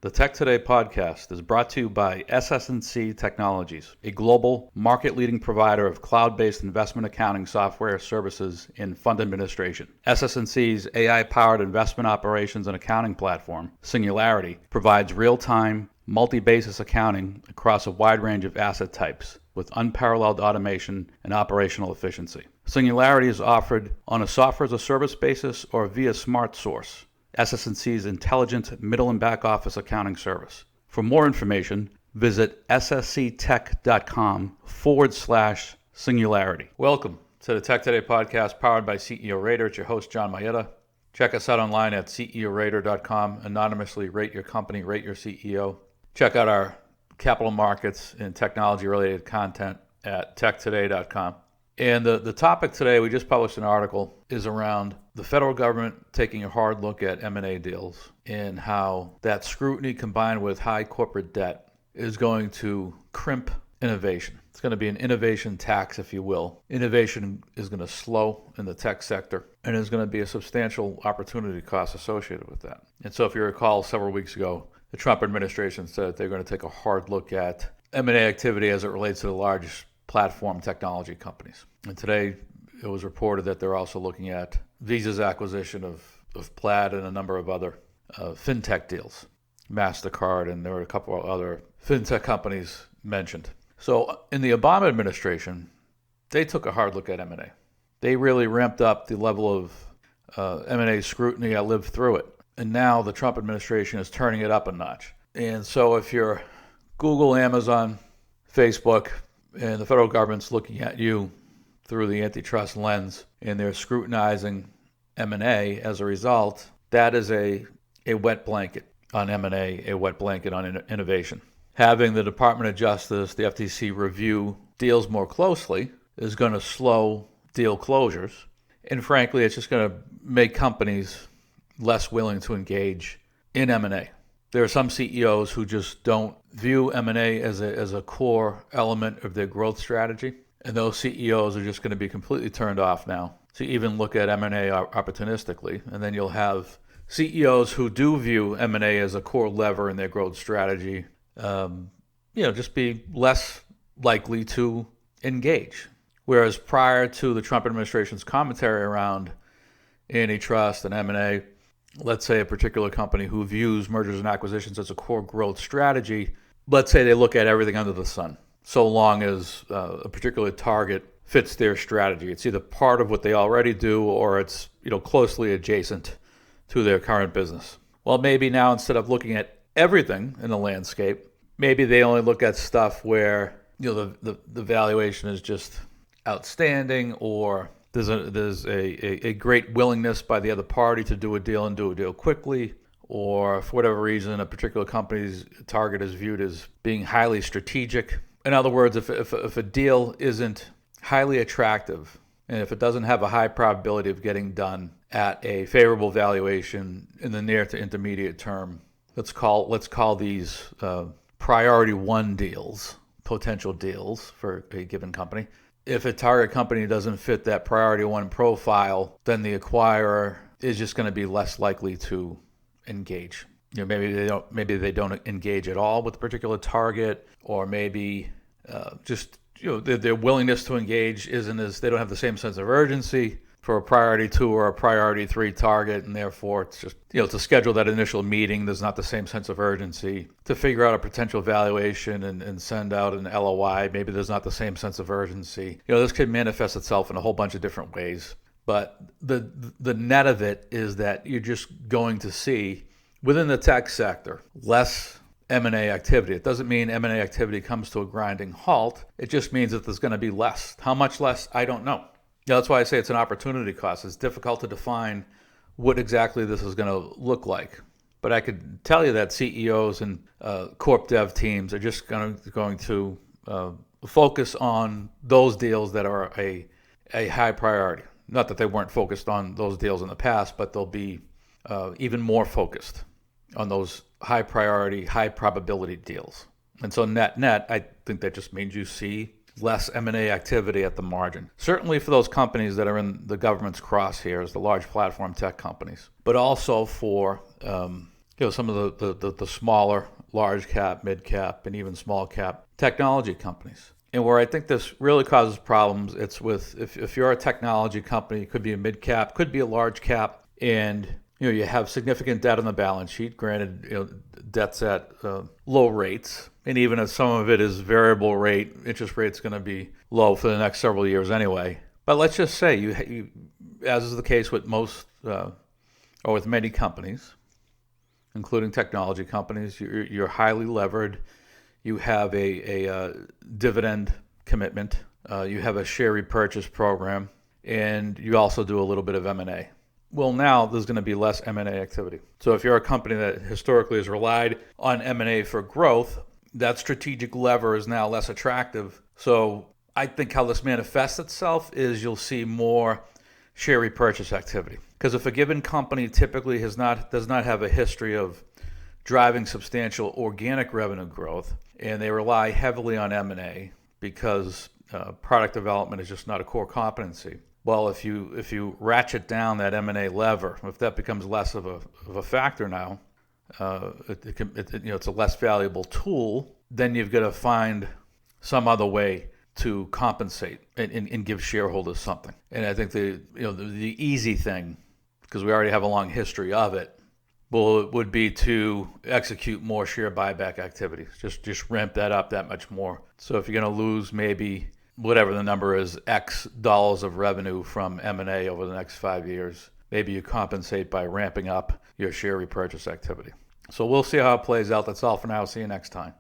The TEK2day podcast is brought to you by SS&C Technologies, a global market-leading provider of cloud-based investment accounting software services in fund administration. SS&C's AI-powered investment operations and accounting platform, Singularity, provides real-time, multi-basis accounting across a wide range of asset types with unparalleled automation and operational efficiency. Singularity is offered on a software-as-a-service basis or via SmartSource, SS&C's intelligent middle and back office accounting service. For more information, visit ssctech.com/singularity. Welcome to the TEK2day podcast powered by CEO Rater. It's your host, John Mayetta. Check us out online at ceorater.com. Anonymously rate your company, rate your CEO. Check out our capital markets and technology-related content at TEK2day.com. And the topic today, we just published an article, is around the federal government taking a hard look at M&A deals and how that scrutiny combined with high corporate debt is going to crimp innovation. It's going to be an innovation tax, if you will. Innovation is going to slow in the tech sector, and there's going to be a substantial opportunity cost associated with that. And so if you recall, several weeks ago, the Trump administration said they're going to take a hard look at M&A activity as it relates to the largest platform technology companies. And today it was reported that they're also looking at Visa's acquisition of Plaid and a number of other fintech deals, MasterCard, and there were a couple of other fintech companies mentioned. So in the Obama administration, they took a hard look at M&A. They really ramped up the level of M&A scrutiny. I lived through it. And now the Trump administration is turning it up a notch. And so if you're Google, Amazon, Facebook, and the federal government's looking at you through the antitrust lens, and they're scrutinizing M&A as a result, that is a wet blanket on M&A, a wet blanket on innovation. Having the Department of Justice, the FTC review deals more closely is going to slow deal closures. And frankly, it's just going to make companies less willing to engage in M&A. There are some CEOs who just don't view M&A as a core element of their growth strategy, and those CEOs are just going to be completely turned off now to even look at M&A opportunistically. And then you'll have CEOs who do view M&A as a core lever in their growth strategy, just be less likely to engage. Whereas prior to the Trump administration's commentary around antitrust and M&A, let's say a particular company who views mergers and acquisitions as a core growth strategy, let's say they look at everything under the sun, so long as a particular target fits their strategy. It's either part of what they already do or it's closely adjacent to their current business. Well, maybe now instead of looking at everything in the landscape, maybe they only look at stuff where the valuation is just outstanding, or there's a great willingness by the other party to do a deal and do a deal quickly, or for whatever reason, a particular company's target is viewed as being highly strategic. In other words, if a deal isn't highly attractive and if it doesn't have a high probability of getting done at a favorable valuation in the near to intermediate term, let's call these priority one deals, potential deals for a given company. If a target company doesn't fit that priority one profile, then the acquirer is just going to be less likely to engage. Maybe they don't engage at all with a particular target, or maybe their willingness to engage isn't as, they don't have the same sense of urgency for a priority 2 or a priority 3 target, and therefore it's just, to schedule that initial meeting, there's not the same sense of urgency. To figure out a potential valuation and send out an LOI, maybe there's not the same sense of urgency. This could manifest itself in a whole bunch of different ways. But the net of it is that you're just going to see, within the tech sector, less M&A activity. It doesn't mean M&A activity comes to a grinding halt. It just means that there's going to be less. How much less? I don't know. That's why I say it's an opportunity cost. It's difficult to define what exactly this is going to look like. But I could tell you that CEOs and corp dev teams are just going to focus on those deals that are a high priority. Not that they weren't focused on those deals in the past, but they'll be even more focused on those high priority, high probability deals. And so net, I think that just means you see less M&A activity at the margin. Certainly for those companies that are in the government's crosshairs, the large platform tech companies, but also for some of the smaller, large cap, mid cap, and even small cap technology companies. And where I think this really causes problems, it's with if you're a technology company, it could be a mid cap, could be a large cap, and you have significant debt on the balance sheet. Granted, debt's at low rates, and even if some of it is variable rate, interest rate's going to be low for the next several years anyway. But let's just say you as is the case with most or with many companies, including technology companies, you're highly levered. You have a dividend commitment. You have a share repurchase program, and you also do a little bit of M&A. Well, now there's going to be less M&A activity. So if you're a company that historically has relied on M&A for growth, that strategic lever is now less attractive. So I think how this manifests itself is you'll see more share repurchase activity. Because if a given company typically does not have a history of driving substantial organic revenue growth, and they rely heavily on M&A because product development is just not a core competency. Well, if you ratchet down that M&A lever, if that becomes less of a factor now, it's a less valuable tool. Then you've got to find some other way to compensate and give shareholders something. And I think the easy thing, because we already have a long history of it, would be to execute more share buyback activities. Just ramp that up that much more. So if you're going to lose maybe whatever the number is, X dollars of revenue from M&A over the next 5 years, maybe you compensate by ramping up your share repurchase activity. So we'll see how it plays out. That's all for now. See you next time.